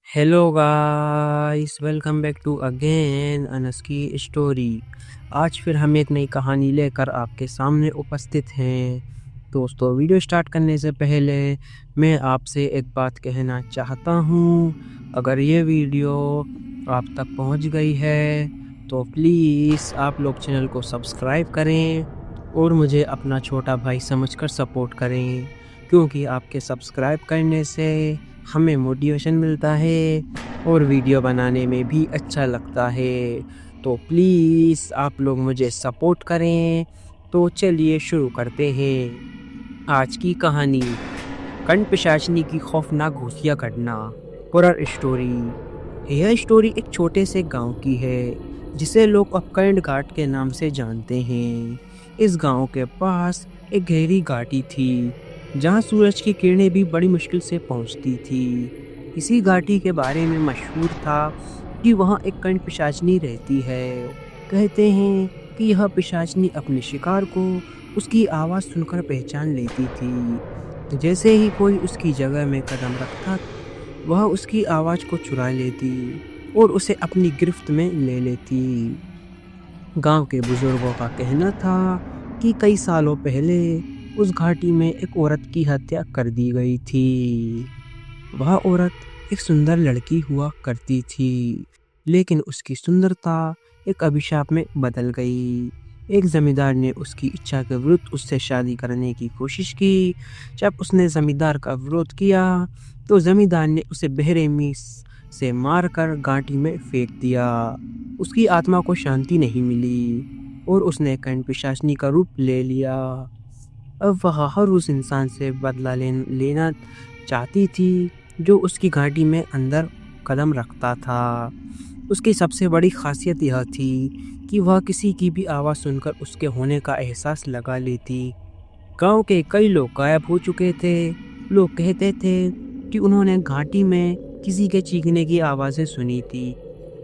Hello guys, welcome back to again Anas की story. आज फिर हम एक नई कहानी लेकर आपके सामने उपस्थित हैं। दोस्तों, वीडियो स्टार्ट करने से पहले मैं आपसे एक बात कहना चाहता हूँ। अगर ये वीडियो आप तक पहुँच गई है तो प्लीज़ आप लोग चैनल को सब्सक्राइब करें और मुझे अपना छोटा भाई समझकर सपोर्ट करें, क्योंकि आपके सब्सक्राइब करने से हमें मोटिवेशन मिलता है और वीडियो बनाने में भी अच्छा लगता है। तो प्लीज़ आप लोग मुझे सपोर्ट करें। तो चलिए शुरू करते हैं आज की कहानी। कंठ पिशाचनी की खौफनाक घुसिया घटना। Horror story. यह स्टोरी एक छोटे से गांव की है जिसे लोग अपकंड घाट के नाम से जानते हैं। इस गांव के पास एक गहरी घाटी थी जहां सूरज की किरणें भी बड़ी मुश्किल से पहुंचती थी। इसी घाटी के बारे में मशहूर था कि वहां एक कंठ पिशाचनी रहती है। कहते हैं कि यह पिशाचनी अपने शिकार को उसकी आवाज़ सुनकर पहचान लेती थी। जैसे ही कोई उसकी जगह में कदम रखता, वह उसकी आवाज़ को चुरा लेती और उसे अपनी गिरफ्त में ले लेती। गांव के बुजुर्गों का कहना था कि कई सालों पहले उस घाटी में एक औरत की हत्या कर दी गई थी। वह औरत एक सुंदर लड़की हुआ करती थी, लेकिन उसकी सुंदरता एक अभिशाप में बदल गई। एक जमींदार ने उसकी इच्छा के विरुद्ध उससे शादी करने की कोशिश की। जब उसने जमींदार का विरोध किया तो जमींदार ने उसे बेरहमी से मारकर घाटी में फेंक दिया। उसकी आत्मा को शांति नहीं मिली और उसने कंठ पिशाचनी का रूप ले लिया। अब वह हर उस इंसान से बदला लेना चाहती थी जो उसकी घाटी में अंदर कदम रखता था। उसकी सबसे बड़ी खासियत यह थी कि वह किसी की भी आवाज़ सुनकर उसके होने का एहसास लगा लेती। गांव के कई लोग गायब हो चुके थे। लोग कहते थे कि उन्होंने घाटी में किसी के चीखने की आवाज़ें सुनी थी,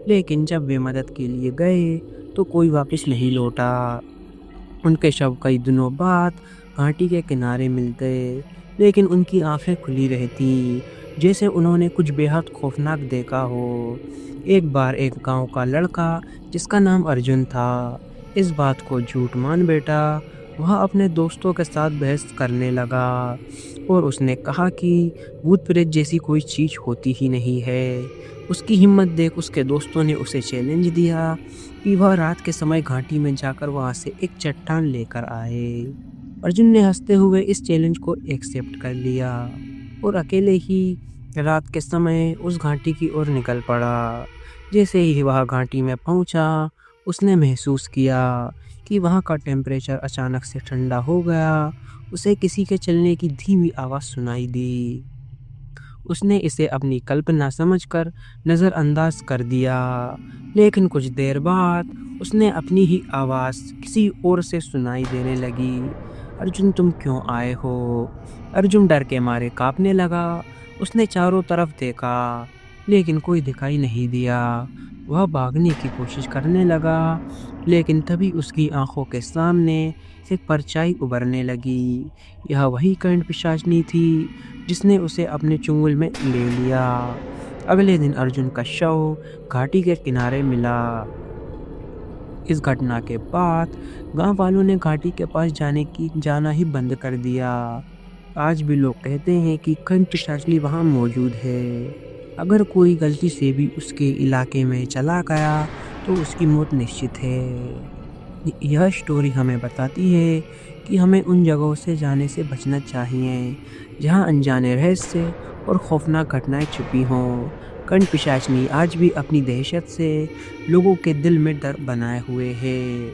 लेकिन जब वे मदद के लिए गए तो कोई वापस नहीं लौटा। उनके शव कई दिनों बाद घाटी के किनारे मिलते, लेकिन उनकी आंखें खुली रहती, जैसे उन्होंने कुछ बेहद खौफनाक देखा हो। एक बार एक गांव का लड़का जिसका नाम अर्जुन था, इस बात को झूठ मान बैठा। वह अपने दोस्तों के साथ बहस करने लगा और उसने कहा कि भूत प्रेत जैसी कोई चीज़ होती ही नहीं है। उसकी हिम्मत देख उसके दोस्तों ने उसे चैलेंज दिया कि वह रात के समय घाटी में जाकर वहां से एक चट्टान लेकर आए। अर्जुन ने हंसते हुए इस चैलेंज को एक्सेप्ट कर लिया और अकेले ही रात के समय उस घाटी की ओर निकल पड़ा। जैसे ही वह घाटी में पहुंचा, उसने महसूस किया कि वहां का टेम्परेचर अचानक से ठंडा हो गया। उसे किसी के चलने की धीमी आवाज़ सुनाई दी। उसने इसे अपनी कल्पना समझकर नज़रअंदाज कर दिया, लेकिन कुछ देर बाद उसने अपनी ही आवाज़ किसी और से सुनाई देने लगी। अर्जुन, तुम क्यों आए हो? अर्जुन डर के मारे कांपने लगा। उसने चारों तरफ देखा, लेकिन कोई दिखाई नहीं दिया। वह भागने की कोशिश करने लगा, लेकिन तभी उसकी आंखों के सामने एक परछाई उभरने लगी। यह वही कंठ पिशाचनी थी जिसने उसे अपने चुंगल में ले लिया। अगले दिन अर्जुन का शव घाटी के किनारे मिला। इस घटना के बाद गांव वालों ने घाटी के पास जाना ही बंद कर दिया। आज भी लोग कहते हैं कि कंठ पिशाचनी वहाँ मौजूद है। अगर कोई गलती से भी उसके इलाके में चला गया तो उसकी मौत निश्चित है। यह स्टोरी हमें बताती है कि हमें उन जगहों से जाने से बचना चाहिए जहां अनजाने रहस्य और खौफनाक घटनाएं छुपी हों। कंठ पिशाचनी आज भी अपनी दहशत से लोगों के दिल में डर बनाए हुए है।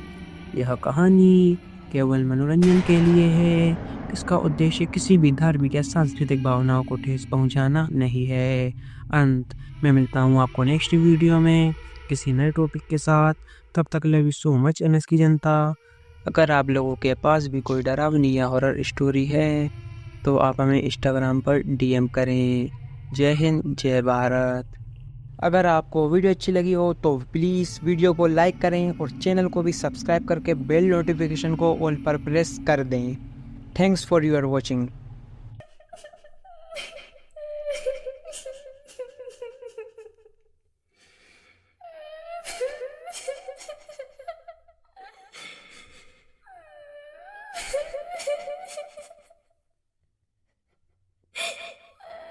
यह कहानी केवल मनोरंजन के लिए है। इसका उद्देश्य किसी भी धार्मिक या सांस्कृतिक भावनाओं को ठेस पहुंचाना नहीं है। अंत में मिलता हूँ आपको नेक्स्ट वीडियो में किसी नए टॉपिक के साथ। तब तक love you so much NS की जनता। अगर आप लोगों के पास भी कोई डरावनी या हॉरर स्टोरी है तो आप हमें इंस्टाग्राम पर डीएम करें। जय हिंद, जय भारत। अगर आपको वीडियो अच्छी लगी हो तो प्लीज़ वीडियो को लाइक करें और चैनल को भी सब्सक्राइब करके बेल नोटिफिकेशन को ऑल पर प्रेस कर दें। Thanks for your watching.